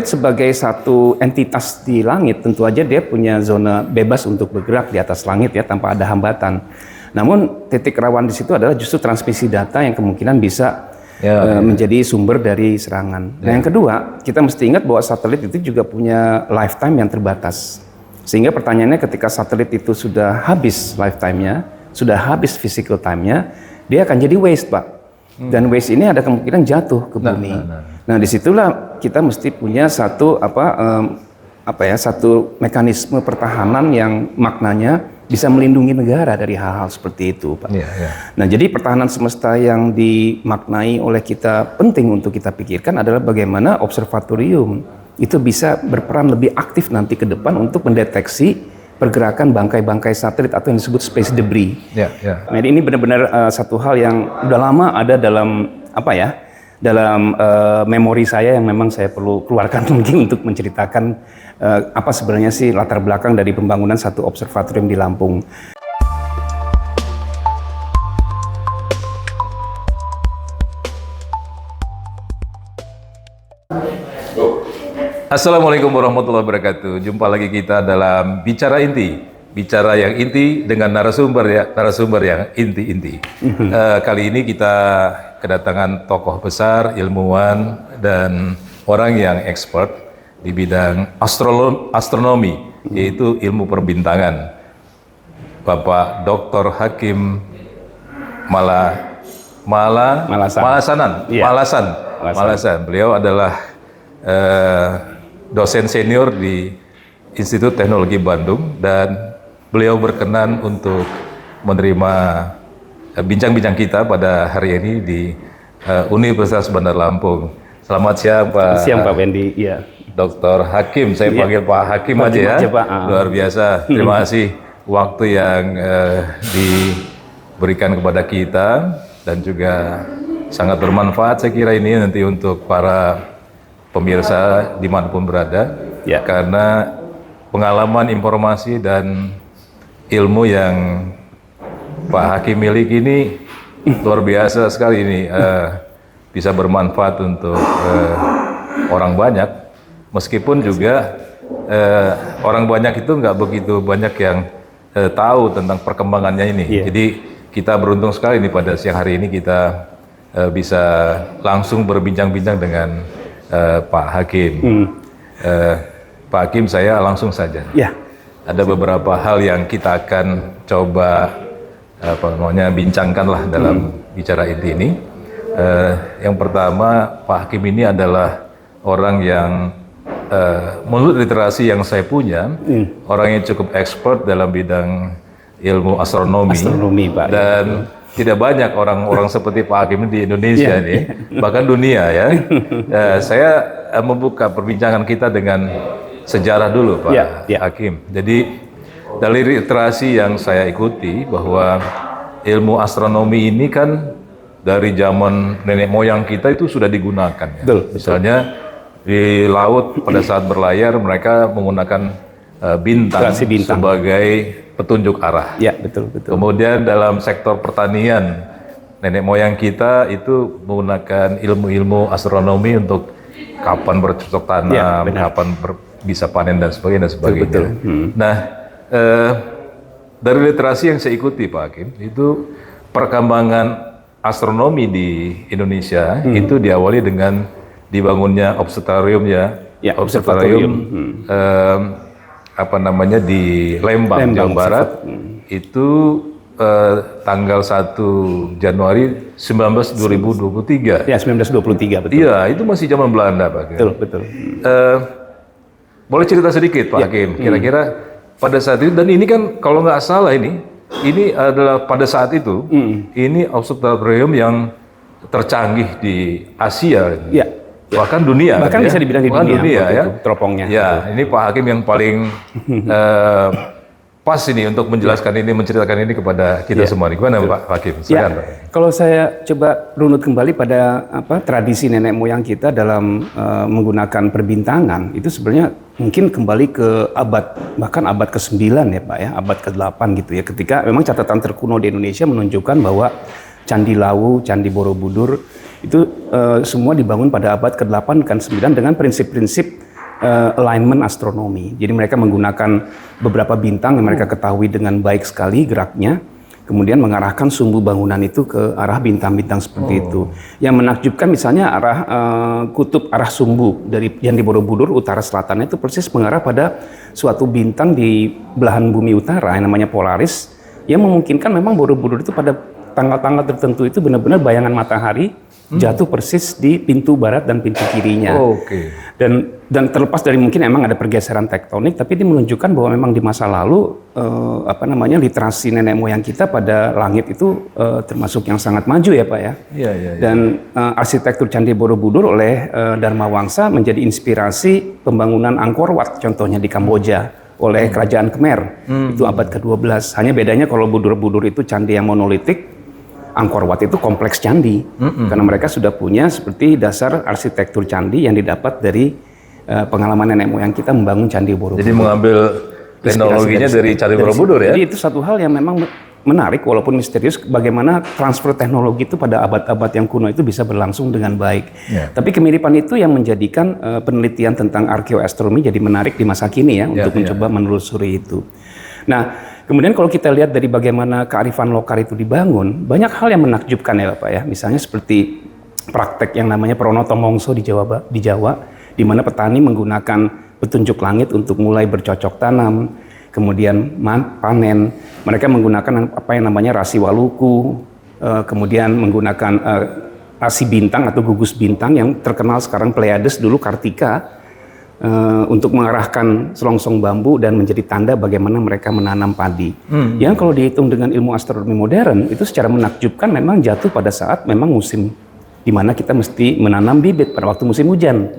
satelit sebagai satu entitas di langit, tentu aja dia punya zona bebas untuk bergerak di atas langit ya, tanpa ada hambatan. Namun titik rawan di situ adalah justru transmisi data yang kemungkinan bisa menjadi sumber dari serangan. Nah, yang kedua, kita mesti ingat bahwa satelit itu juga punya lifetime yang terbatas. Sehingga pertanyaannya, ketika satelit itu sudah habis lifetime-nya, sudah habis physical time-nya, dia akan jadi waste, Pak. Dan waste ini ada kemungkinan jatuh ke bumi. Nah, disitulah kita mesti punya satu satu mekanisme pertahanan yang maknanya bisa melindungi negara dari hal-hal seperti itu, Pak. Nah, jadi pertahanan semesta yang dimaknai oleh kita penting untuk kita pikirkan adalah bagaimana observatorium itu bisa berperan lebih aktif nanti ke depan untuk mendeteksi pergerakan bangkai-bangkai satelit atau yang disebut space debris. Nah, ini benar-benar satu hal yang udah lama ada dalam dalam memori saya yang memang saya perlu keluarkan mungkin untuk menceritakan apa sebenarnya sih latar belakang dari pembangunan satu observatorium di Lampung. Assalamualaikum warahmatullahi wabarakatuh. Jumpa lagi kita dalam Bicara Inti. Bicara yang inti dengan narasumber yang inti-inti. Kali ini kita kedatangan tokoh besar, ilmuwan, dan orang yang expert di bidang astronomi, yaitu ilmu perbintangan. Bapak Dr. Hakim Malasan. Beliau adalah dosen senior di Institut Teknologi Bandung, dan beliau berkenan untuk menerima bincang-bincang kita pada hari ini di Universitas Bandar Lampung. Selamat siang, Pak. Siang, Pak Wendy. Iya. Dr. Hakim, saya panggil Pak Hakim aja ya. Pak. Luar biasa. Terima kasih waktu yang diberikan kepada kita, dan juga sangat bermanfaat saya kira ini nanti untuk para pemirsa dimanapun berada, karena pengalaman, informasi, dan ilmu yang Pak Hakim miliki ini luar biasa sekali ini, bisa bermanfaat untuk orang banyak, meskipun juga orang banyak itu nggak begitu banyak yang tahu tentang perkembangannya ini. Jadi kita beruntung sekali nih pada siang hari ini kita bisa langsung berbincang-bincang dengan Pak Hakim. Pak Hakim, saya langsung saja. Ada beberapa hal yang kita akan coba bincangkan lah dalam Bicara Inti ini. Yang pertama, Pak Hakim ini adalah orang yang menurut literasi yang saya punya, orang yang cukup expert dalam bidang ilmu astronomi, Pak. Dan tidak banyak orang-orang seperti Pak Hakim di Indonesia nih, bahkan dunia ya. Saya membuka perbincangan kita dengan sejarah dulu, Pak Hakim. Jadi dari literasi yang saya ikuti bahwa ilmu astronomi ini kan dari zaman nenek moyang kita itu sudah digunakan. Ya. Misalnya di laut pada saat berlayar mereka menggunakan bintang sebagai petunjuk arah. Betul. Kemudian dalam sektor pertanian nenek moyang kita itu menggunakan ilmu-ilmu astronomi untuk kapan bercocok tanam, kapan bisa panen dan sebagainya. Nah, dari literasi yang saya ikuti, Pak Hakim, itu perkembangan astronomi di Indonesia itu diawali dengan dibangunnya observatorium di Lembang, Jawa Barat. Itu tanggal 1 Januari 2023. 1923, betul. Iya, itu masih zaman Belanda, Pak. Betul. Boleh cerita sedikit, Pak Hakim, kira-kira pada saat itu, dan ini kan kalau nggak salah ini adalah pada saat itu, ini observatorium yang tercanggih di Asia, bahkan dunia. Bahkan bisa dibilang di dunia ya. Teropongnya. Ini Pak Hakim yang paling pas ini untuk menjelaskan ini, menceritakan ini kepada kita semua. Gimana Pak Hakim? Silakan, Pak. Kalau saya coba runut kembali pada tradisi nenek moyang kita dalam menggunakan perbintangan, itu sebenarnya mungkin kembali ke bahkan abad ke-9 ya Pak ya, abad ke-8 gitu ya, ketika memang catatan terkuno di Indonesia menunjukkan bahwa Candi Lawu, Candi Borobudur itu semua dibangun pada abad ke-8 dan 9 dengan prinsip-prinsip alignment astronomi. Jadi mereka menggunakan beberapa bintang yang mereka ketahui dengan baik sekali geraknya, kemudian mengarahkan sumbu bangunan itu ke arah bintang-bintang seperti itu. Yang menakjubkan misalnya arah kutub arah sumbu dari Candi Borobudur utara selatannya itu persis mengarah pada suatu bintang di belahan bumi utara yang namanya Polaris, yang memungkinkan memang Borobudur itu pada tanggal-tanggal tertentu itu benar-benar bayangan matahari jatuh persis di pintu barat dan pintu kirinya. Dan terlepas dari mungkin emang ada pergeseran tektonik, tapi ini menunjukkan bahwa memang di masa lalu literasi nenek moyang kita pada langit itu termasuk yang sangat maju ya Pak ya. Dan arsitektur Candi Borobudur oleh Dharma Wangsa menjadi inspirasi pembangunan Angkor Wat contohnya di Kamboja oleh Kerajaan Khmer. Itu abad ke-12. Hanya bedanya kalau Borobudur itu candi yang monolitik, Angkor Wat itu kompleks candi, karena mereka sudah punya seperti dasar arsitektur candi yang didapat dari pengalaman nenek moyang kita membangun Candi Borobudur. Jadi mengambil teknologinya dari Candi Borobudur ya? Jadi itu satu hal yang memang menarik walaupun misterius, bagaimana transfer teknologi itu pada abad-abad yang kuno itu bisa berlangsung dengan baik. Tapi kemiripan itu yang menjadikan penelitian tentang arkeoastronomi jadi menarik di masa kini ya, untuk mencoba menelusuri itu. Nah, kemudian kalau kita lihat dari bagaimana kearifan lokal itu dibangun, banyak hal yang menakjubkan ya Pak ya. Misalnya seperti praktek yang namanya Pronoto Mongso di Jawa, di mana petani menggunakan petunjuk langit untuk mulai bercocok tanam, kemudian panen. Mereka menggunakan apa yang namanya rasi waluku, kemudian menggunakan rasi bintang atau gugus bintang yang terkenal sekarang Pleiades, dulu Kartika, untuk mengarahkan selongsong bambu dan menjadi tanda bagaimana mereka menanam padi. Yang kalau dihitung dengan ilmu astronomi modern itu secara menakjubkan memang jatuh pada saat memang musim di mana kita mesti menanam bibit pada waktu musim hujan.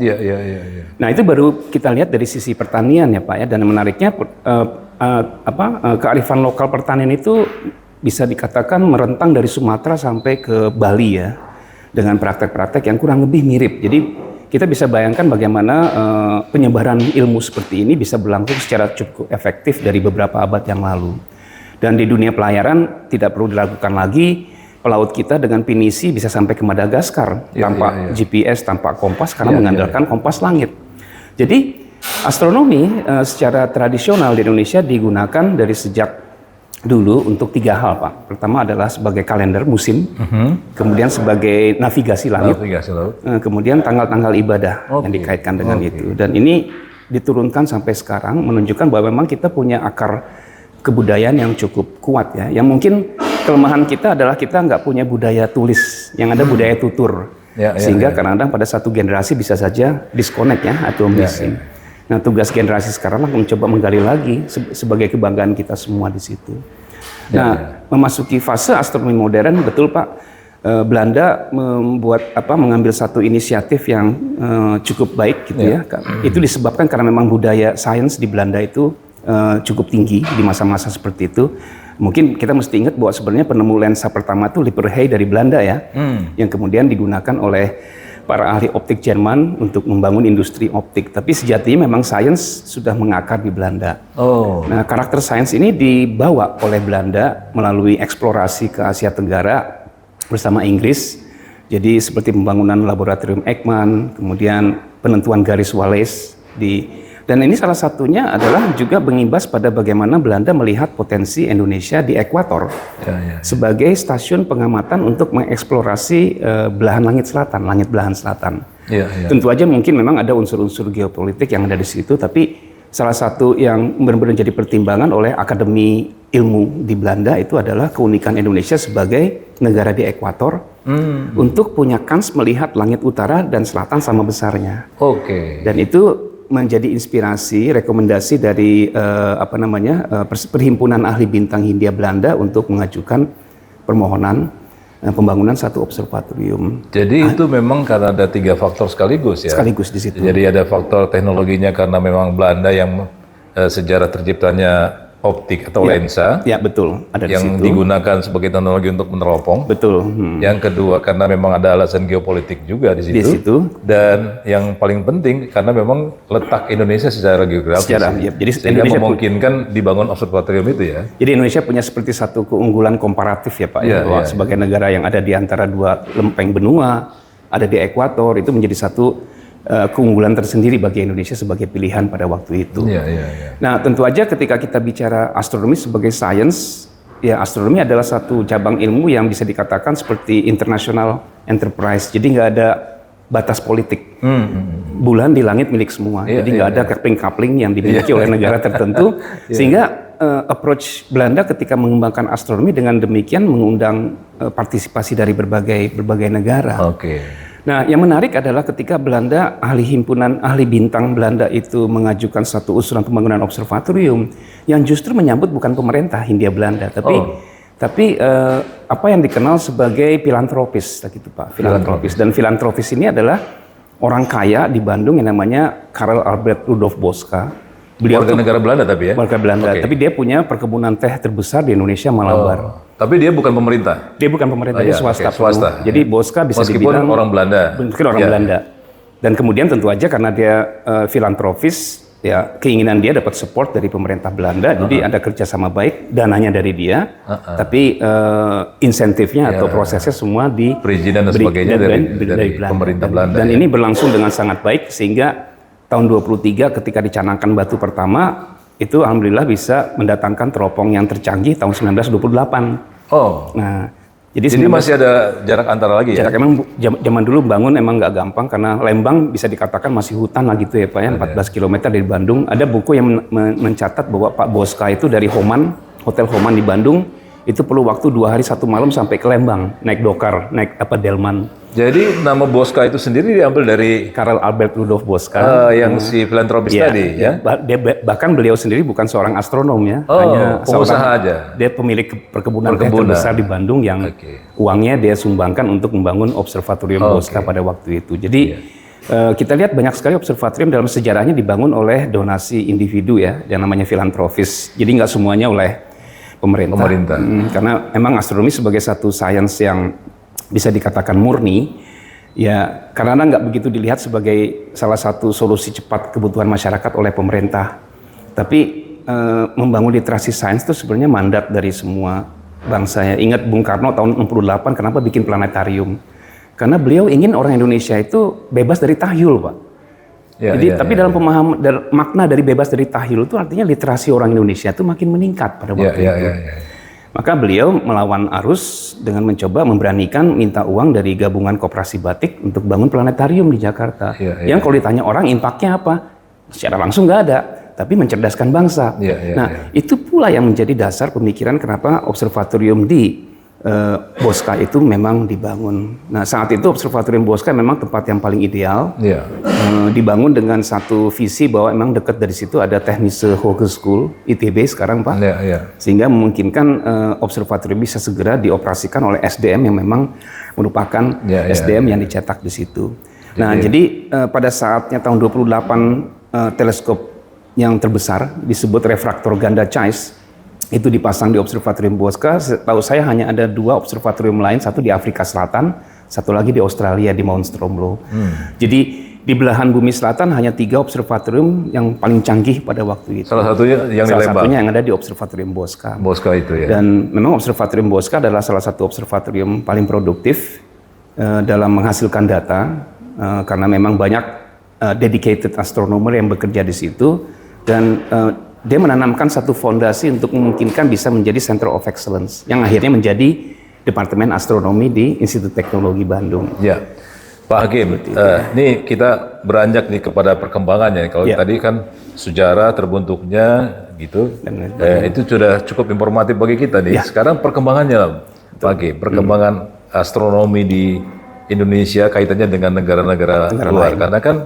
Nah itu baru kita lihat dari sisi pertanian ya Pak ya, dan menariknya kearifan lokal pertanian itu bisa dikatakan merentang dari Sumatera sampai ke Bali ya, dengan praktek-praktek yang kurang lebih mirip. Jadi kita bisa bayangkan bagaimana penyebaran ilmu seperti ini bisa berlangsung secara cukup efektif dari beberapa abad yang lalu. Dan di dunia pelayaran tidak perlu dilakukan lagi, pelaut kita dengan pinisi bisa sampai ke Madagaskar tanpa GPS, tanpa kompas, karena mengandalkan kompas langit. Jadi astronomi secara tradisional di Indonesia digunakan dari sejak dulu untuk 3 hal Pak. Pertama adalah sebagai kalender musim, kemudian sebagai navigasi langit, kemudian tanggal-tanggal ibadah yang dikaitkan dengan itu. Dan ini diturunkan sampai sekarang menunjukkan bahwa memang kita punya akar kebudayaan yang cukup kuat ya. Yang mungkin kelemahan kita adalah kita nggak punya budaya tulis, yang ada budaya tutur. Sehingga kadang-kadang pada satu generasi bisa saja disconnect ya atau missing. Nah, tugas generasi sekarang lah mencoba menggali lagi sebagai kebanggaan kita semua di situ. Nah, memasuki fase astronomi modern, betul Pak, Belanda mengambil satu inisiatif yang cukup baik gitu ya. Itu disebabkan karena memang budaya sains di Belanda itu cukup tinggi di masa-masa seperti itu. Mungkin kita mesti ingat bahwa sebenarnya penemu lensa pertama itu Lippershey dari Belanda ya, yang kemudian digunakan oleh para ahli optik Jerman untuk membangun industri optik. Tapi sejatinya memang sains sudah mengakar di Belanda. Nah, karakter sains ini dibawa oleh Belanda melalui eksplorasi ke Asia Tenggara bersama Inggris. Jadi seperti pembangunan laboratorium Ekman, kemudian penentuan garis Wallace dan ini salah satunya adalah juga mengimbas pada bagaimana Belanda melihat potensi Indonesia di ekuator sebagai stasiun pengamatan untuk mengeksplorasi belahan langit selatan, langit belahan selatan. Tentu aja mungkin memang ada unsur-unsur geopolitik yang ada di situ, tapi salah satu yang benar-benar jadi pertimbangan oleh Akademi Ilmu di Belanda itu adalah keunikan Indonesia sebagai negara di ekuator untuk punya kans melihat langit utara dan selatan sama besarnya. Dan itu menjadi inspirasi, rekomendasi dari Perhimpunan Ahli Bintang Hindia Belanda untuk mengajukan permohonan pembangunan satu observatorium. Jadi itu memang karena ada 3 faktor sekaligus ya? Sekaligus di situ. Jadi ada faktor teknologinya karena memang Belanda yang sejarah terciptanya optik atau lensa. Ya betul, ada di yang situ. digunakan sebagai teknologi untuk meneropong. Betul. Yang kedua karena memang ada alasan geopolitik juga di situ. Di situ. Dan yang paling penting karena memang letak Indonesia secara geografis. Jadi sehingga memungkinkan dibangun observatorium itu ya. Jadi Indonesia punya seperti satu keunggulan komparatif ya Pak, bahwa sebagai negara yang ada di antara 2 lempeng benua, ada di ekuator, itu menjadi satu keunggulan tersendiri bagi Indonesia sebagai pilihan pada waktu itu. Nah, tentu aja ketika kita bicara astronomi sebagai sains, ya astronomi adalah satu cabang ilmu yang bisa dikatakan seperti international enterprise. Jadi nggak ada batas politik. Bulan di langit milik semua. Jadi nggak ada coupling-coupling yang dimiliki oleh negara tertentu. Sehingga approach Belanda ketika mengembangkan astronomi dengan demikian mengundang partisipasi dari berbagai negara. Nah, yang menarik adalah ketika Belanda, ahli bintang Belanda itu mengajukan satu usulan pembangunan observatorium yang justru menyambut bukan pemerintah Hindia Belanda, tapi apa yang dikenal sebagai filantropis, gitu Pak, filantropis. Dan filantropis ini adalah orang kaya di Bandung yang namanya Karl Albert Rudolf Boska. Beliau warga negara Belanda tapi ya? Warga Belanda, tapi dia punya perkebunan teh terbesar di Indonesia, Malabar. Tapi dia bukan pemerintah? Dia bukan pemerintah, dia swasta. Swasta. Jadi Boska bisa dibilang orang Belanda. Mungkin orang Belanda. Dan kemudian tentu aja karena dia filantropis, ya keinginan dia dapat support dari pemerintah Belanda. Jadi ada kerjasama baik, dananya dari dia, tapi insentifnya atau prosesnya semua di perizinan dan sebagainya dari pemerintah Belanda. Dan ini berlangsung dengan sangat baik sehingga tahun 23 ketika dicanangkan batu pertama, itu alhamdulillah bisa mendatangkan teropong yang tercanggih tahun 1928. Nah, jadi masih ada jarak antara lagi ya? Jarak emang zaman dulu bangun emang nggak gampang karena Lembang bisa dikatakan masih hutan lah gitu ya Pak ya, 14 km dari Bandung. Ada buku yang mencatat bahwa Pak Boska itu dari Homan, Hotel Homan di Bandung, itu perlu waktu 2 hari 1 malam sampai ke Lembang, naik dokar, naik delman. Jadi nama Boska itu sendiri diambil dari Karl Albert Rudolf Boska, yang si filantropis tadi ya. Bahkan beliau sendiri bukan seorang astronom ya, hanya pengusaha aja. Dia pemilik perkebunan teh terbesar di Bandung yang uangnya dia sumbangkan untuk membangun observatorium Boska pada waktu itu. Jadi kita lihat banyak sekali observatorium dalam sejarahnya dibangun oleh donasi individu ya, yang namanya filantropis. Jadi nggak semuanya oleh pemerintah. Karena memang astronomi sebagai satu sains yang bisa dikatakan murni, ya karena nggak begitu dilihat sebagai salah satu solusi cepat kebutuhan masyarakat oleh pemerintah. Tapi membangun literasi sains itu sebenarnya mandat dari semua bangsa ya. Ingat Bung Karno tahun 68 kenapa bikin planetarium? Karena beliau ingin orang Indonesia itu bebas dari tahyul, Pak. Tapi dalam pemahaman makna dari bebas dari tahyul itu artinya literasi orang Indonesia itu makin meningkat pada waktu itu. Maka beliau melawan arus dengan mencoba memberanikan minta uang dari gabungan koperasi batik untuk bangun planetarium di Jakarta. Yang kalau ditanya orang impaknya apa? Secara langsung nggak ada, tapi mencerdaskan bangsa. Itu pula yang menjadi dasar pemikiran kenapa observatorium di Boska itu memang dibangun. Nah saat itu observatorium Boska memang tempat yang paling ideal. Dibangun dengan satu visi bahwa memang dekat dari situ ada Technische Hogeschool ITB sekarang Pak. Sehingga memungkinkan observatorium bisa segera dioperasikan oleh SDM yang memang merupakan SDM yang dicetak di situ. Nah jadi pada saatnya tahun 28 teleskop yang terbesar disebut refraktor ganda Zeiss itu dipasang di observatorium Boska. Tahu saya hanya ada 2 observatorium lain, satu di Afrika Selatan, satu lagi di Australia di Mount Stromlo. Jadi di belahan bumi selatan hanya 3 observatorium yang paling canggih pada waktu itu. Salah satunya yang di Lembang. Salah satunya yang ada di observatorium Boska. Boska itu ya. Dan memang observatorium Boska adalah salah satu observatorium paling produktif dalam menghasilkan data karena memang banyak dedicated astronomer yang bekerja di situ dan dia menanamkan satu fondasi untuk memungkinkan bisa menjadi Center of Excellence yang akhirnya menjadi Departemen Astronomi di Institut Teknologi Bandung. Ya, Pak Hakim, ini kita beranjak nih kepada perkembangannya. Kalau tadi kan sejarah terbentuknya gitu, itu sudah cukup informatif bagi kita nih. Sekarang perkembangannya, Pak Hakim, perkembangan astronomi di Indonesia kaitannya dengan negara-negara luar, karena kan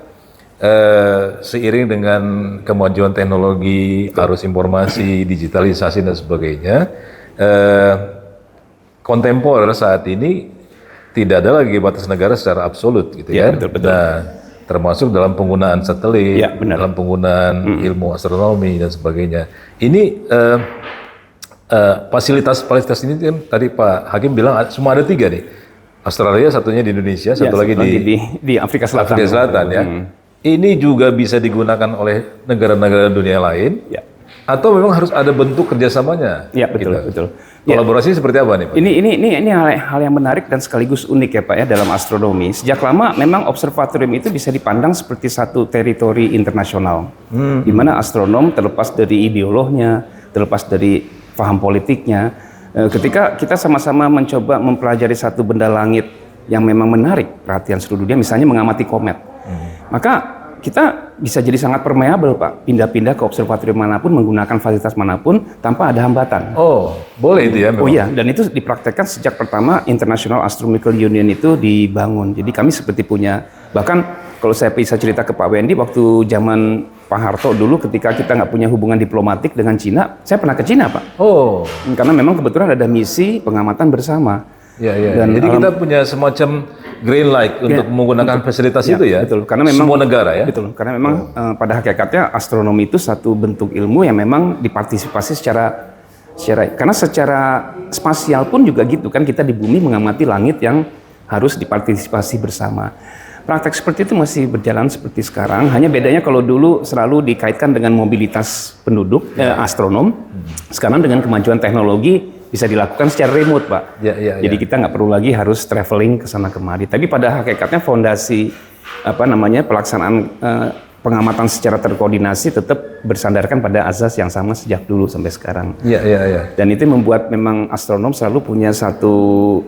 seiring dengan kemajuan teknologi, arus informasi, digitalisasi dan sebagainya, kontemporer saat ini tidak ada lagi batas negara secara absolut, gitu ya. Betul. Nah, termasuk dalam penggunaan satelit, dalam penggunaan ilmu astronomi dan sebagainya. Ini fasilitas ini kan tadi Pak Hakim bilang semua ada 3 nih. Australia satunya di Indonesia, satu lagi di Afrika Selatan. Afrika Selatan ya. Ini juga bisa digunakan oleh negara-negara dunia lain, atau memang harus ada bentuk kerjasamanya? Ya betul. Kolaborasi seperti apa nih, Pak? Ini hal yang menarik dan sekaligus unik ya Pak ya dalam astronomi. Sejak lama memang observatorium itu bisa dipandang seperti satu teritori internasional, di mana astronom terlepas dari ideolognya, terlepas dari paham politiknya, ketika kita sama-sama mencoba mempelajari satu benda langit yang memang menarik perhatian seluruh dunia, misalnya mengamati komet, maka kita bisa jadi sangat permeabel Pak, pindah-pindah ke observatorium manapun, menggunakan fasilitas manapun tanpa ada hambatan. Oh, boleh itu ya memang? Oh iya, dan itu dipraktekkan sejak pertama International Astronomical Union itu dibangun. Jadi kami seperti punya, bahkan kalau saya bisa cerita ke Pak Wendy, waktu zaman Pak Harto dulu ketika kita nggak punya hubungan diplomatik dengan Cina, saya pernah ke Cina Pak. Oh. Karena memang kebetulan ada misi pengamatan bersama. Ya. Dan jadi kita punya semacam green light untuk menggunakan fasilitas itu ya. Betul. Karena memang semua negara ya. Betul. Karena memang pada hakikatnya astronomi itu satu bentuk ilmu yang memang dipartisipasi secara karena secara spasial pun juga gitu kan, kita di bumi mengamati langit yang harus dipartisipasi bersama. Praktek seperti itu masih berjalan seperti sekarang. Hanya bedanya kalau dulu selalu dikaitkan dengan mobilitas penduduk astronom. Sekarang dengan kemajuan teknologi bisa dilakukan secara remote, Pak. Jadi kita nggak perlu lagi harus traveling ke sana kemari. Tapi pada hakikatnya fondasi pelaksanaan pengamatan secara terkoordinasi tetap bersandarkan pada azas yang sama sejak dulu sampai sekarang. Dan itu membuat memang astronom selalu punya satu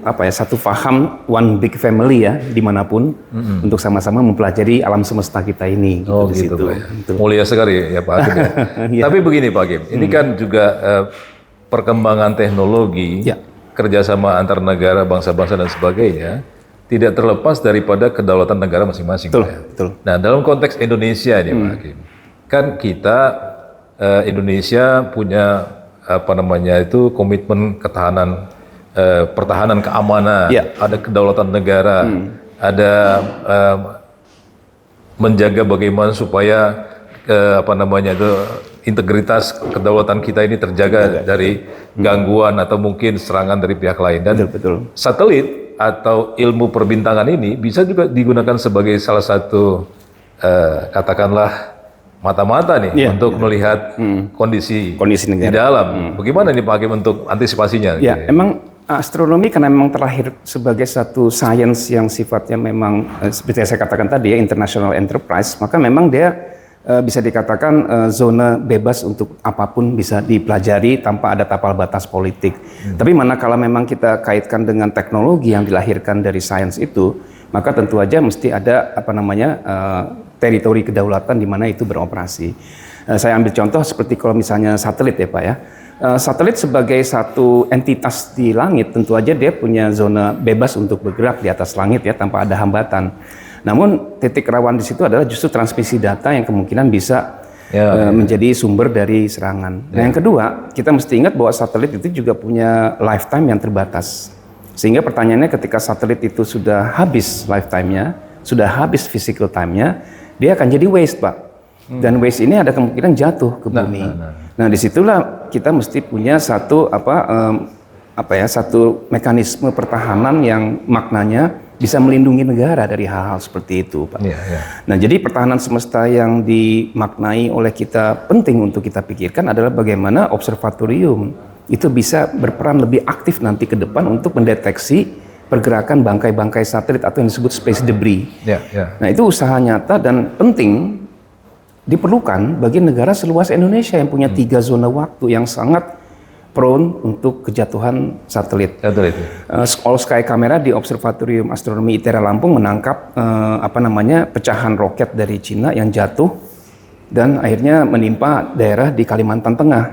paham one big family ya dimanapun untuk sama-sama mempelajari alam semesta kita ini. Gitu, Pak. Mulia sekali ya Pak Hakim. Tapi begini Pak Hakim, ini kan juga perkembangan teknologi, kerjasama antar negara, bangsa-bangsa dan sebagainya tidak terlepas daripada kedaulatan negara masing-masing. Betul. Nah, dalam konteks Indonesia nih Pak Hakim, kan kita Indonesia punya komitmen ketahanan, pertahanan keamanan, ada kedaulatan negara, ada menjaga bagaimana supaya integritas kedaulatan kita ini terjaga dari gangguan atau mungkin serangan dari pihak lain. Dan satelit atau ilmu perbintangan ini bisa juga digunakan sebagai salah satu katakanlah mata-mata nih untuk melihat kondisi negara di dalam. Bagaimana nih Pak Hakim untuk antisipasinya? Emang astronomi karena memang terlahir sebagai satu sains yang sifatnya memang seperti yang saya katakan tadi ya, international enterprise, maka memang dia bisa dikatakan zona bebas untuk apapun bisa dipelajari tanpa ada tapal batas politik. Tapi manakala memang kita kaitkan dengan teknologi yang dilahirkan dari sains itu, maka tentu aja mesti ada teritori kedaulatan di mana itu beroperasi. Saya ambil contoh seperti kalau misalnya satelit ya Pak ya. Satelit sebagai satu entitas di langit tentu aja dia punya zona bebas untuk bergerak di atas langit ya tanpa ada hambatan. Namun titik rawan di situ adalah justru transmisi data yang kemungkinan bisa menjadi sumber dari serangan. Nah, yang kedua, kita mesti ingat bahwa satelit itu juga punya lifetime yang terbatas. Sehingga pertanyaannya ketika satelit itu sudah habis lifetime-nya, sudah habis physical time-nya, dia akan jadi waste, Pak. Dan waste ini ada kemungkinan jatuh ke bumi. Nah, disitulah kita mesti punya satu satu mekanisme pertahanan yang maknanya bisa melindungi negara dari hal-hal seperti itu, Pak. Nah, jadi pertahanan semesta yang dimaknai oleh kita penting untuk kita pikirkan adalah bagaimana observatorium itu bisa berperan lebih aktif nanti ke depan untuk mendeteksi pergerakan bangkai-bangkai satelit atau yang disebut space debris. Nah, itu usaha nyata dan penting diperlukan bagi negara seluas Indonesia yang punya 3 zona waktu yang sangat prone untuk kejatuhan satelit. All Sky Camera di Observatorium Astronomi ITERA Lampung menangkap pecahan roket dari Cina yang jatuh dan akhirnya menimpa daerah di Kalimantan Tengah.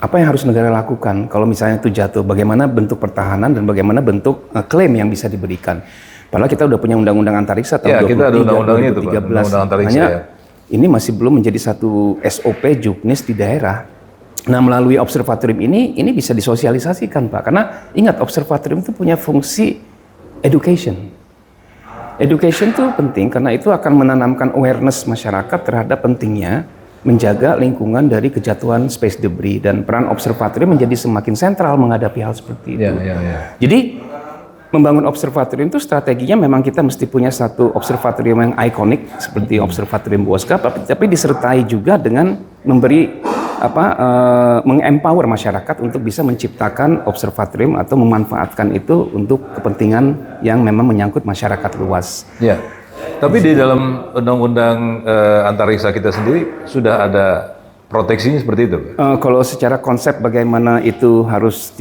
Apa yang harus negara lakukan kalau misalnya itu jatuh? Bagaimana bentuk pertahanan dan bagaimana bentuk klaim yang bisa diberikan? Padahal kita udah punya undang-undang antariksa tahun 2013. Hanya ini masih belum menjadi satu SOP juknis di daerah. Nah, melalui observatorium ini bisa disosialisasikan, Pak. Karena ingat, observatorium itu punya fungsi education. Education itu penting karena itu akan menanamkan awareness masyarakat terhadap pentingnya menjaga lingkungan dari kejatuhan space debris, dan peran observatorium menjadi semakin sentral menghadapi hal seperti itu. Jadi membangun observatorium itu strateginya memang kita mesti punya satu observatorium yang ikonik seperti observatorium Bosca, tapi disertai juga dengan memberi mengempower masyarakat untuk bisa menciptakan observatorium atau memanfaatkan itu untuk kepentingan yang memang menyangkut masyarakat luas. Ya. Tapi di dalam undang-undang antariksa kita sendiri sudah ada proteksinya seperti itu? Kalau secara konsep bagaimana itu harus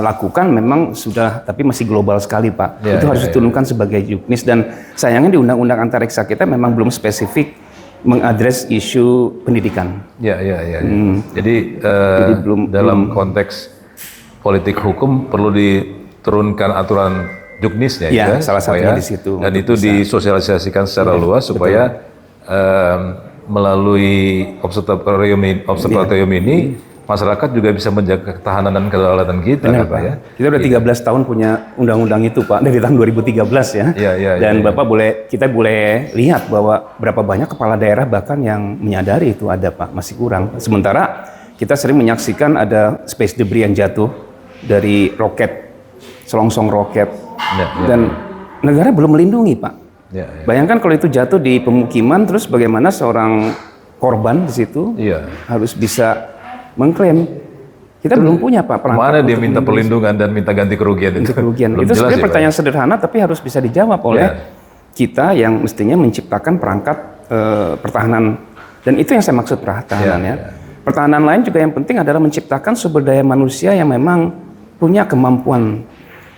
lakukan memang sudah, tapi masih global sekali Pak. Itu harus diturunkan sebagai juknis, dan sayangnya di undang-undang antariksa kita memang belum spesifik mengadres isu pendidikan. Jadi dalam konteks politik hukum perlu diturunkan aturan juknisnya ya, salah satunya di situ. Dan itu disosialisasikan secara luas supaya melalui observatorium ini masyarakat juga bisa menjaga ketahanan dan kedaulatan kita. Benar, Pak. Ya. Kita udah 13 tahun punya undang-undang itu Pak, dari tahun 2013 ya. Dan Bapak kita boleh lihat bahwa berapa banyak kepala daerah bahkan yang menyadari itu ada Pak, masih kurang. Sementara kita sering menyaksikan ada space debris yang jatuh dari roket, selongsong roket, dan negara belum melindungi Pak. Bayangkan kalau itu jatuh di pemukiman, terus bagaimana seorang korban di situ harus bisa mengklaim. Kita belum punya Pak perangkat. Mana dia minta perlindungan dan minta ganti kerugian itu? Itu sebenarnya pertanyaan sederhana, tapi harus bisa dijawab oleh kita yang mestinya menciptakan perangkat pertahanan. Dan itu yang saya maksud pertahanan Pertahanan lain juga yang penting adalah menciptakan sumber daya manusia yang memang punya kemampuan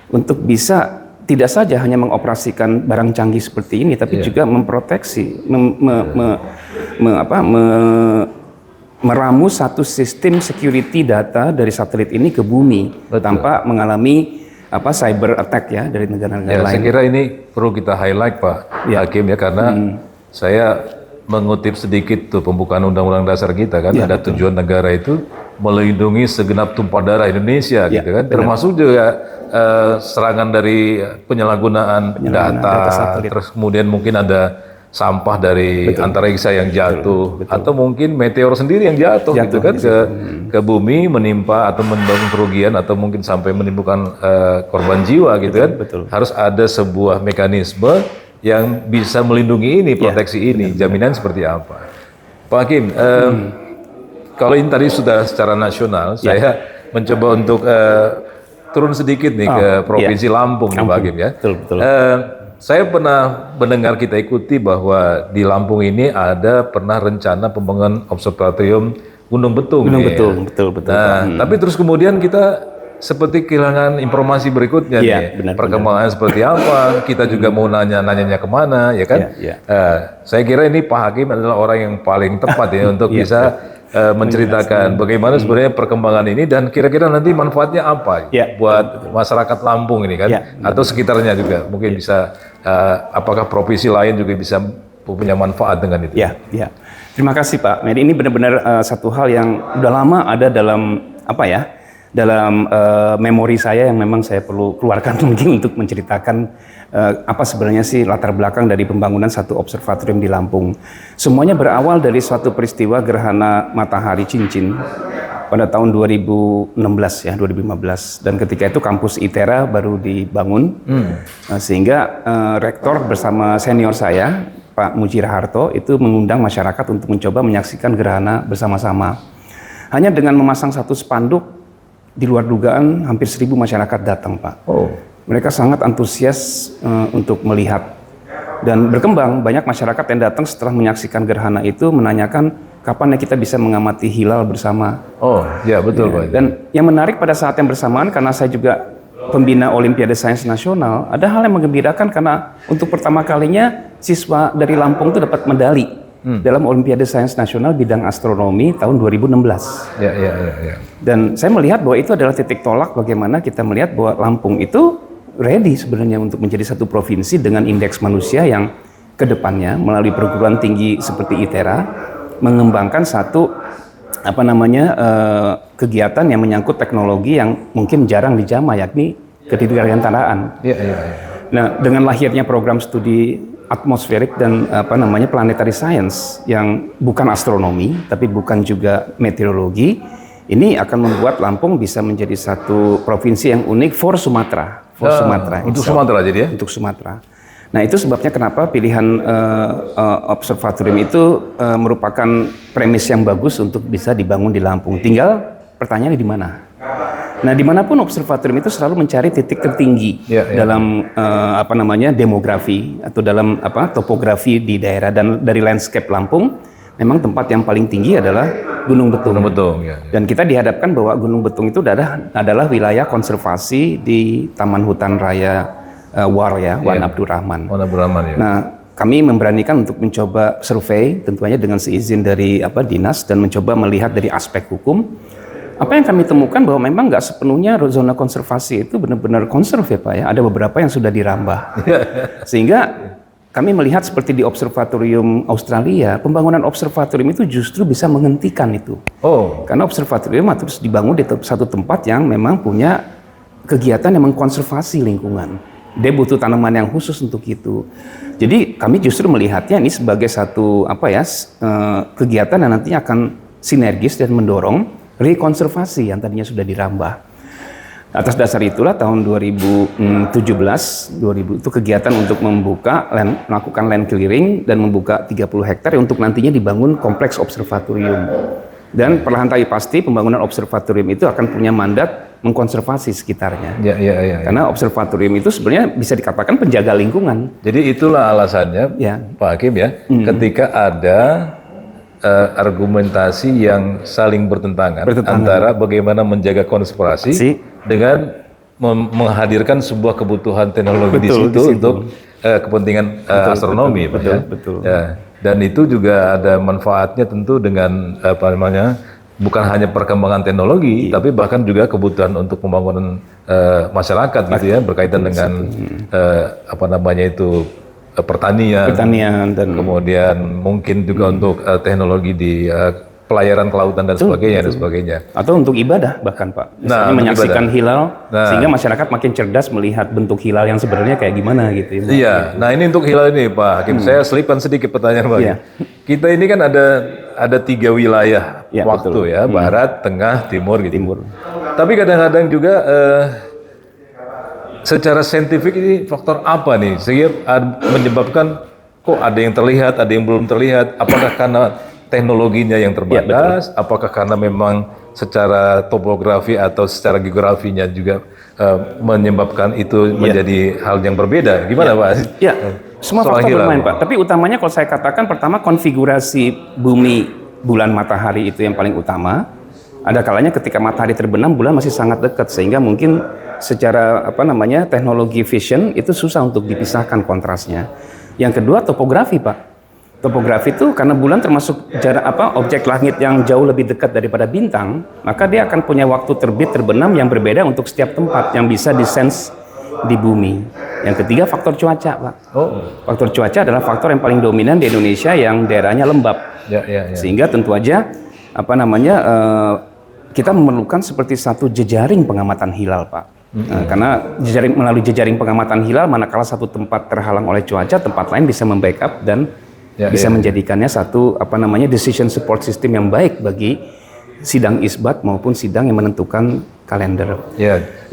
untuk bisa tidak saja hanya mengoperasikan barang canggih seperti ini, tapi juga memproteksi, meramu satu sistem security data dari satelit ini ke bumi tanpa mengalami cyber attack ya dari negara-negara lain. Saya kira ini perlu kita highlight Pak Hakim ya, karena saya mengutip sedikit tuh pembukaan Undang-Undang Dasar kita kan, ada tujuan negara itu melindungi segenap tumpah darah Indonesia gitu kan, termasuk juga serangan dari penyalahgunaan data, terus kemudian mungkin ada sampah dari antariksa yang jatuh, atau mungkin meteor sendiri yang jatuh gitu kan ke bumi, menimpa atau mendorong kerugian atau mungkin sampai menimbulkan korban jiwa gitu kan. Harus ada sebuah mekanisme yang bisa melindungi ini, proteksi ini, jaminan seperti apa. Pak Hakim, kalau ini tadi sudah secara nasional, saya mencoba untuk turun sedikit nih ke Provinsi Lampung nih Pak Hakim ya. Saya pernah mendengar, kita ikuti bahwa di Lampung ini ada pernah rencana pembangunan observatorium Gunung Betung. Betul. Tapi terus kemudian kita seperti kehilangan informasi berikutnya nih. Perkembangan seperti apa, kita juga mau nanyanya kemana ya kan. Saya kira ini Pak Hakim adalah orang yang paling tepat ya untuk bisa menceritakan bagaimana sebenarnya perkembangan ini dan kira-kira nanti manfaatnya apa buat masyarakat Lampung ini kan, atau sekitarnya juga mungkin bisa apakah provinsi lain juga bisa punya manfaat dengan itu. Terima kasih Pak. Ini benar-benar satu hal yang udah lama ada dalam dalam memori saya yang memang saya perlu keluarkan mungkin untuk menceritakan apa sebenarnya sih latar belakang dari pembangunan satu observatorium di Lampung. Semuanya berawal dari suatu peristiwa gerhana matahari cincin pada tahun 2016 2015, dan ketika itu kampus ITERA baru dibangun, sehingga rektor bersama senior saya Pak Mujir Harto itu mengundang masyarakat untuk mencoba menyaksikan gerhana bersama-sama. Hanya dengan memasang satu spanduk, di luar dugaan hampir 1.000 masyarakat datang Pak. Mereka sangat antusias untuk melihat, dan berkembang banyak masyarakat yang datang setelah menyaksikan gerhana itu menanyakan kapan ya kita bisa mengamati hilal bersama. Betul Pak. Dan yang menarik pada saat yang bersamaan, karena saya juga pembina Olimpiade Sains Nasional, ada hal yang menggembirakan karena untuk pertama kalinya siswa dari Lampung itu dapat medali dalam Olimpiade Sains Nasional bidang astronomi tahun 2016. Dan saya melihat bahwa itu adalah titik tolak bagaimana kita melihat bahwa Lampung itu ready sebenarnya untuk menjadi satu provinsi dengan indeks manusia yang kedepannya melalui perguruan tinggi seperti ITERA mengembangkan satu kegiatan yang menyangkut teknologi yang mungkin jarang dijamah, yakni kedirgantaraan. Nah, dengan lahirnya program studi atmosferik dan planetary science yang bukan astronomi tapi bukan juga meteorologi, ini akan membuat Lampung bisa menjadi satu provinsi yang unik for Sumatera. Untuk Sumatera jadi ya? Untuk Sumatera. Nah itu sebabnya kenapa pilihan observatorium itu merupakan premis yang bagus untuk bisa dibangun di Lampung. Tinggal pertanyaannya di mana? Nah dimanapun observatorium itu selalu mencari titik tertinggi dalam demografi atau dalam topografi di daerah, dan dari landscape Lampung memang tempat yang paling tinggi adalah Gunung Betung. Dan kita dihadapkan bahwa Gunung Betung itu adalah wilayah konservasi di Taman Hutan Raya War Wan Abdurrahman. Nah, kami memberanikan untuk mencoba survei, tentunya dengan seizin dari dinas, dan mencoba melihat dari aspek hukum. Apa yang kami temukan bahwa memang nggak sepenuhnya zona konservasi itu benar-benar konserv ya Pak ya. Ada beberapa yang sudah dirambah. Sehingga kami melihat seperti di observatorium Australia, pembangunan observatorium itu justru bisa menghentikan itu. Karena observatorium harus dibangun di satu tempat yang memang punya kegiatan yang mengkonservasi lingkungan. Dia butuh tanaman yang khusus untuk itu. Jadi kami justru melihatnya ini sebagai satu kegiatan yang nantinya akan sinergis dan mendorong rekonservasi yang tadinya sudah dirambah. Atas dasar itulah tahun 2017 itu kegiatan untuk melakukan land clearing dan membuka 30 hektar untuk nantinya dibangun kompleks observatorium. Dan perlahan tapi pasti pembangunan observatorium itu akan punya mandat mengkonservasi sekitarnya. Karena observatorium itu sebenarnya bisa dikatakan penjaga lingkungan. Jadi itulah alasannya Pak Hakim ketika ada argumentasi yang saling bertentangan antara bagaimana menjaga konservasi dengan menghadirkan sebuah kebutuhan teknologi di situ untuk kepentingan astronomi. Betul. Dan itu juga ada manfaatnya tentu dengan bukan hanya perkembangan teknologi, tapi bahkan juga kebutuhan untuk pembangunan masyarakat gitu ya, berkaitan dengan pertanian dan kemudian mungkin juga untuk teknologi di pelayaran kelautan dan sebagainya. Atau untuk ibadah bahkan Pak. Misalnya menyaksikan hilal sehingga masyarakat makin cerdas melihat bentuk hilal yang sebenarnya kayak gimana gitu. Nah ini untuk hilal ini Pak Hakim, saya selipkan sedikit pertanyaan Pak Hakim. Kita ini kan ada 3 wilayah waktu ya, barat, tengah, timur gitu. Tapi kadang-kadang juga secara saintifik ini faktor apa nih sehingga menyebabkan kok ada yang terlihat, ada yang belum terlihat? Apakah karena teknologinya yang terbatas? Apakah karena memang secara topografi atau secara geografinya juga menyebabkan itu menjadi hal yang berbeda? Gimana Pak? Semua faktor bermain Pak. Tapi utamanya kalau saya katakan pertama konfigurasi bumi, bulan, matahari itu yang paling utama. Ada kalanya ketika matahari terbenam, bulan masih sangat dekat sehingga mungkin secara teknologi vision itu susah untuk dipisahkan kontrasnya. Yang kedua topografi Pak. Topografi itu karena bulan termasuk objek langit yang jauh lebih dekat daripada bintang, maka dia akan punya waktu terbit terbenam yang berbeda untuk setiap tempat yang bisa disense di bumi. Yang ketiga faktor cuaca Pak. Faktor cuaca adalah faktor yang paling dominan di Indonesia yang daerahnya lembab. Sehingga tentu aja kita memerlukan seperti satu jejaring pengamatan hilal Pak. Karena melalui jejaring pengamatan hilal, manakala satu tempat terhalang oleh cuaca, tempat lain bisa membackup dan bisa menjadikannya satu decision support system yang baik bagi sidang isbat maupun sidang yang menentukan kalender.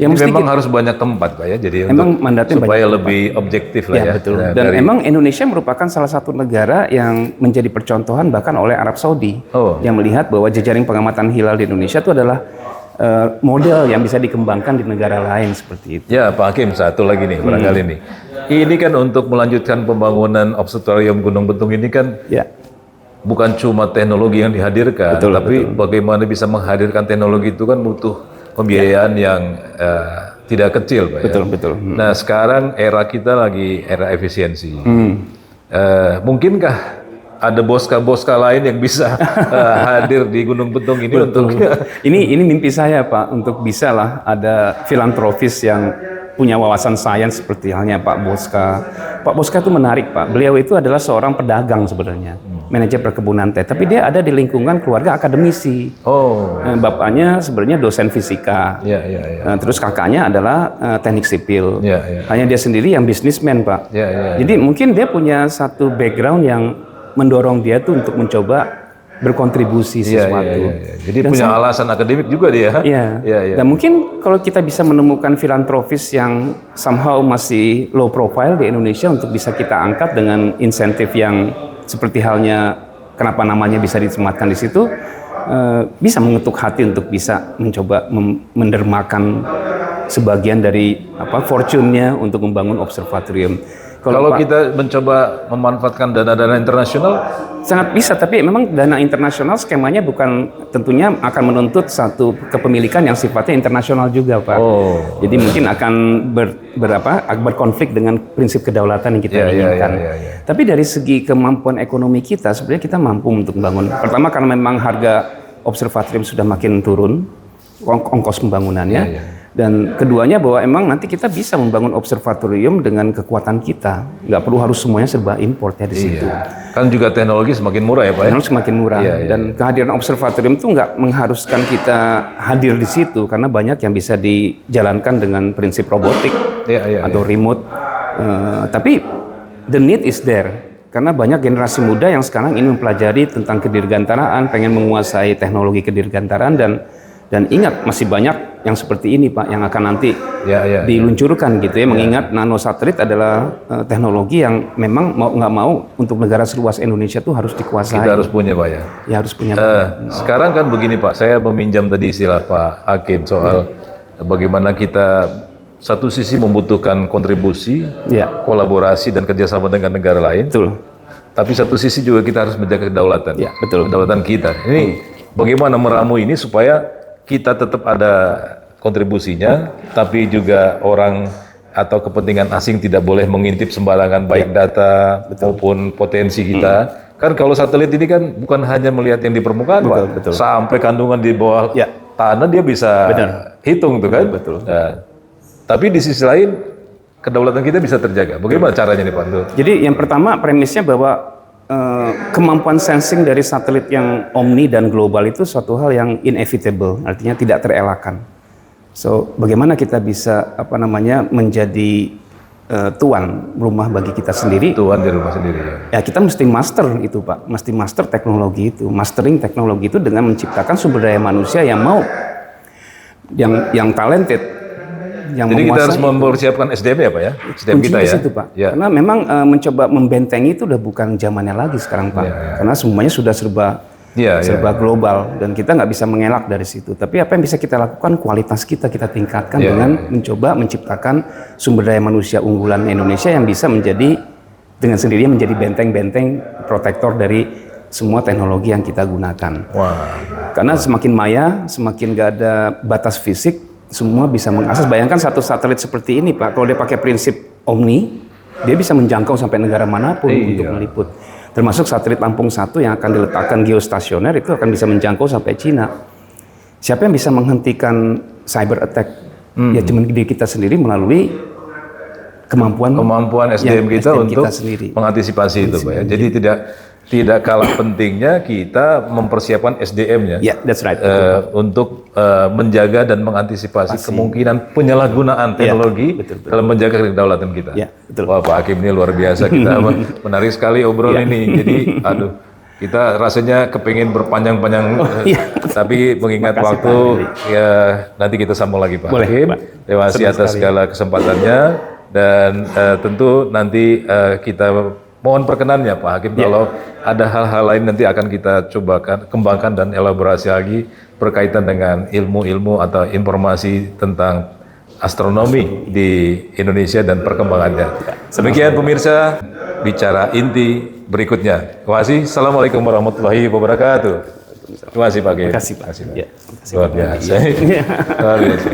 Yang memang harus banyak tempat Pak ya, jadi emang mandatnya supaya lebih objektif lah ya. Betul. Dan emang Indonesia merupakan salah satu negara yang menjadi percontohan bahkan oleh Arab Saudi yang melihat bahwa jejaring pengamatan hilal di Indonesia itu adalah model yang bisa dikembangkan di negara lain seperti itu. Ya Pak Hakim, satu lagi nih barangkali nih. Ini kan untuk melanjutkan pembangunan observatorium Gunung Betung ini kan bukan cuma teknologi yang dihadirkan, tapi bagaimana bisa menghadirkan teknologi itu kan butuh pembiayaan yang tidak kecil Pak ya. Betul. Nah sekarang era kita lagi era efisiensi. Mungkinkah ada boska-boska lain yang bisa hadir di Gunung Betung ini untuk ini mimpi saya Pak, untuk bisa lah ada filantropis yang punya wawasan sains seperti halnya Pak Boska. Pak Boska itu menarik Pak. Beliau itu adalah seorang pedagang sebenarnya, manajer perkebunan teh. Tapi dia ada di lingkungan keluarga akademisi. Bapaknya sebenarnya dosen fisika. Terus kakaknya adalah teknik sipil. Hanya dia sendiri yang bisnismen Pak. Jadi mungkin dia punya satu background yang mendorong dia tuh untuk mencoba berkontribusi sesuatu. Jadi dan punya alasan akademik juga dia. Iya. Dan mungkin kalau kita bisa menemukan filantropis yang somehow masih low profile di Indonesia untuk bisa kita angkat dengan insentif yang seperti halnya kenapa namanya bisa disematkan di situ, bisa mengetuk hati untuk bisa mencoba mendermakan sebagian dari fortune-nya untuk membangun observatorium. Kalau kita mencoba memanfaatkan dana-dana internasional, sangat bisa, tapi memang dana internasional skemanya bukan tentunya akan menuntut satu kepemilikan yang sifatnya internasional juga, Pak. Jadi mungkin akan berkonflik dengan prinsip kedaulatan yang kita inginkan. Tapi dari segi kemampuan ekonomi kita, sebenarnya kita mampu untuk membangun. Pertama karena memang harga observatorium sudah makin turun, ongkos pembangunannya. Dan keduanya bahwa emang nanti kita bisa membangun observatorium dengan kekuatan kita, nggak perlu harus semuanya serba import ya di situ. Kan juga teknologi semakin murah ya Pak. Teknologi semakin murah dan kehadiran observatorium itu nggak mengharuskan kita hadir di situ karena banyak yang bisa dijalankan dengan prinsip robotik atau remote. Tapi the need is there karena banyak generasi muda yang sekarang ingin mempelajari tentang kedirgantaraan, pengen menguasai teknologi kedirgantaraan dan ingat masih banyak yang seperti ini Pak yang akan nanti diluncurkan gitu ya. Mengingat nanosatelit adalah teknologi yang memang mau nggak mau untuk negara seluas Indonesia tuh harus dikuasai. Kita harus punya Pak ya. Ya harus punya. Sekarang kan begini Pak, saya meminjam tadi istilah Pak Hakim soal bagaimana kita satu sisi membutuhkan kontribusi, kolaborasi dan kerjasama dengan negara lain. Betul. Tapi satu sisi juga kita harus menjaga kedaulatan. Betul. Kedaulatan kita. Ini bagaimana meramu ini supaya kita tetap ada kontribusinya, tapi juga orang atau kepentingan asing tidak boleh mengintip sembarangan baik data maupun potensi kita. Kan kalau satelit ini kan bukan hanya melihat yang di permukaan, Pak. Sampai kandungan di bawah tanah dia bisa hitung tuh kan. Tapi di sisi lain kedaulatan kita bisa terjaga. Bagaimana caranya nih Pak? Jadi yang pertama premisnya bahwa kemampuan sensing dari satelit yang omni dan global itu suatu hal yang inevitable, artinya tidak terelakkan. So, bagaimana kita bisa menjadi tuan rumah bagi kita sendiri? Tuan di rumah sendiri. Ya kita mesti master itu Pak, mesti master teknologi itu, mastering teknologi itu dengan menciptakan sumber daya manusia yang mau, yang talented. Jadi kita harus mempersiapkan SDM ya Pak ya? SDM kita ya? Situ, Pak. Karena memang mencoba membentengi itu udah bukan zamannya lagi sekarang Pak. Karena semuanya sudah serba global dan kita nggak bisa mengelak dari situ. Tapi apa yang bisa kita lakukan, kualitas kita tingkatkan dengan mencoba menciptakan sumber daya manusia unggulan Indonesia yang bisa menjadi dengan sendirinya menjadi benteng-benteng protektor dari semua teknologi yang kita gunakan. Karena semakin maya, semakin nggak ada batas fisik, semua bisa mengakses. Bayangkan satu satelit seperti ini Pak, kalau dia pakai prinsip omni, dia bisa menjangkau sampai negara manapun untuk meliput. Termasuk satelit Lampung 1 yang akan diletakkan geostasioner itu akan bisa menjangkau sampai Cina. Siapa yang bisa menghentikan cyber attack? Ya cuma diri kita sendiri melalui kemampuan SDM kita untuk mengantisipasi itu Pak ya. Jadi tidak kalah pentingnya kita mempersiapkan SDM-nya that's right. Untuk menjaga dan mengantisipasi kemungkinan penyalahgunaan teknologi dalam menjaga kedaulatan kita. Wah Pak Hakim ini luar biasa, kita menarik sekali obrolan ini. Jadi kita rasanya kepingin berpanjang-panjang, tapi mengingat waktu ya nanti kita sambung lagi Pak Hakim. Terima kasih atas segala kesempatannya dan tentu nanti kita mohon perkenannya Pak Hakim kalau ada hal-hal lain nanti akan kita coba kembangkan dan elaborasi lagi berkaitan dengan ilmu-ilmu atau informasi tentang astronomi di Indonesia dan perkembangannya. Demikian pemirsa, bicara inti berikutnya. Terima kasih. Assalamualaikum warahmatullahi wabarakatuh. Terima kasih Pak Hakim. Terima kasih Pak. Luar biasa. Luar biasa.